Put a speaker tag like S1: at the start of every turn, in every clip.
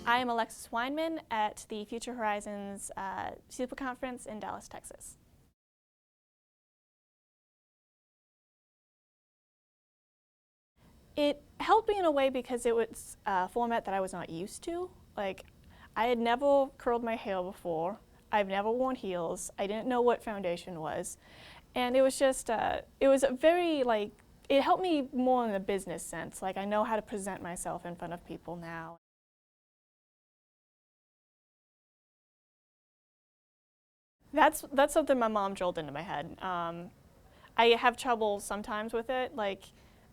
S1: I am Alexis Wineman at the Future Horizons Super Conference in Dallas, Texas. It helped me in a way because it was a format that I was not used to. Like, I had never curled my hair before. I've never worn heels. I didn't know what foundation was. And it was just, it was a very, like, it helped me more in the business sense. Like, I know how to present myself in front of people now. That's something my mom drilled into my head. I have trouble sometimes with it. Like,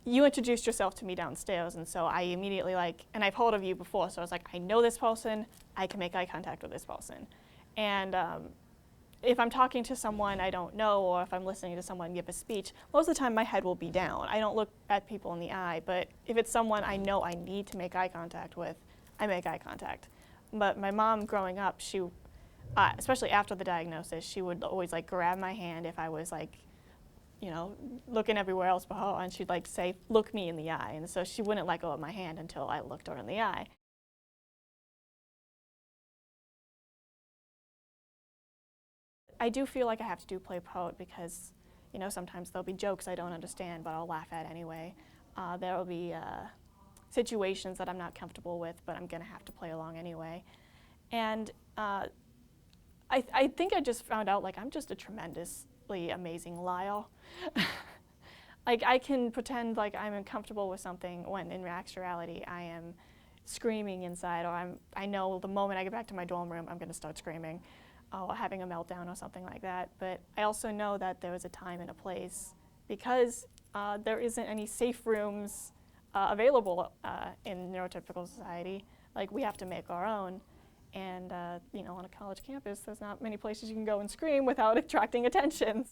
S1: you introduced yourself to me downstairs, and so I immediately and I've heard of you before, so I was like, I know this person, I can make eye contact with this person. And if I'm talking to someone I don't know, or if I'm listening to someone give a speech, most of the time my head will be down. I don't look at people in the eye, but if it's someone I know I need to make eye contact with, I make eye contact. But my mom growing up, she, especially after the diagnosis, she would always grab my hand if I was looking everywhere else but her, and she'd say, look me in the eye. And so she wouldn't let go of my hand until I looked her in the eye. I do feel like I have to do play part because, sometimes there'll be jokes I don't understand, but I'll laugh at anyway. There will be situations that I'm not comfortable with, but I'm gonna have to play along anyway. And I think I just found out I'm just a tremendously amazing liar. I can pretend like I'm uncomfortable with something when in actuality I am screaming inside, or I know the moment I get back to my dorm room I'm going to start screaming or having a meltdown or something like that. But I also know that there is a time and a place because there isn't any safe rooms available in neurotypical society. We have to make our own. And on a college campus, there's not many places you can go and scream without attracting attention.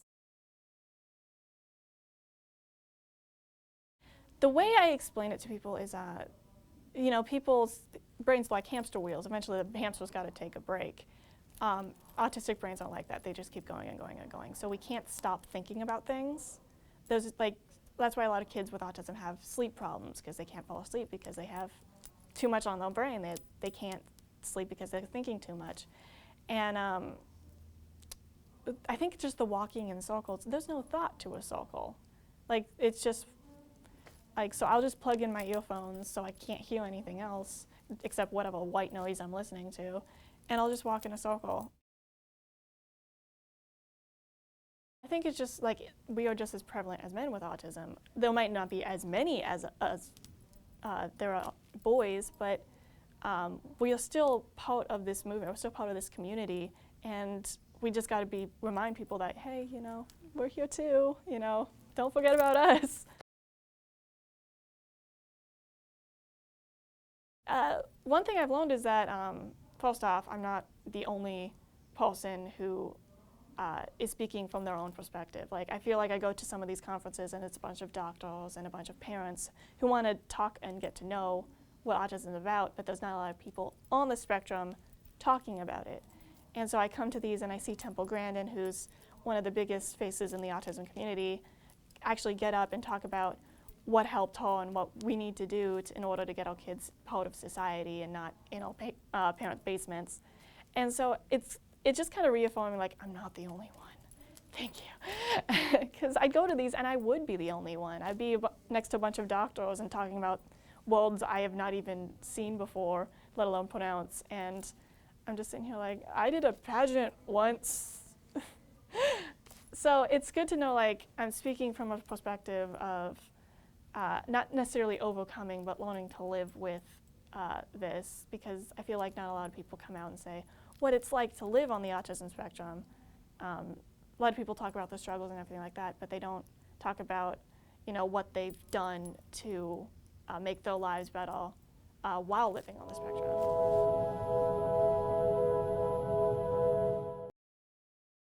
S1: The way I explain it to people is, people's brains are like hamster wheels. Eventually, the hamster's got to take a break. Autistic brains aren't like that. They just keep going and going and going. So we can't stop thinking about things. That's why a lot of kids with autism have sleep problems, because they can't fall asleep because they have too much on their brain. They can't sleep because they're thinking too much. And I think just the walking in circles, there's no thought to a circle. It's just, so I'll just plug in my earphones so I can't hear anything else except whatever white noise I'm listening to, and I'll just walk in a circle. I think it's just we are just as prevalent as men with autism. There might not be as many as there are boys, but we are still part of this movement. We're still part of this community, and we just got to remind people that, hey, we're here too. Don't forget about us. One thing I've learned is that, first off, I'm not the only person who is speaking from their own perspective. I feel like I go to some of these conferences and it's a bunch of doctors and a bunch of parents who want to talk and get to know what autism is about, but there's not a lot of people on the spectrum talking about it. And so I come to these and I see Temple Grandin, who's one of the biggest faces in the autism community, actually get up and talk about what helped her and what we need to do in order to get our kids part of society and not in our parents' basements. And so it's just kind of reaffirming, I'm not the only one. Thank you. Because I'd go to these and I would be the only one. I'd be next to a bunch of doctors and talking about worlds I have not even seen before, let alone pronounce. And I'm just sitting here I did a pageant once. So it's good to know I'm speaking from a perspective of not necessarily overcoming, but learning to live with this, because I feel like not a lot of people come out and say what it's like to live on the autism spectrum. A lot of people talk about the struggles and everything like that, but they don't talk about what they've done to make their lives better while living on the spectrum.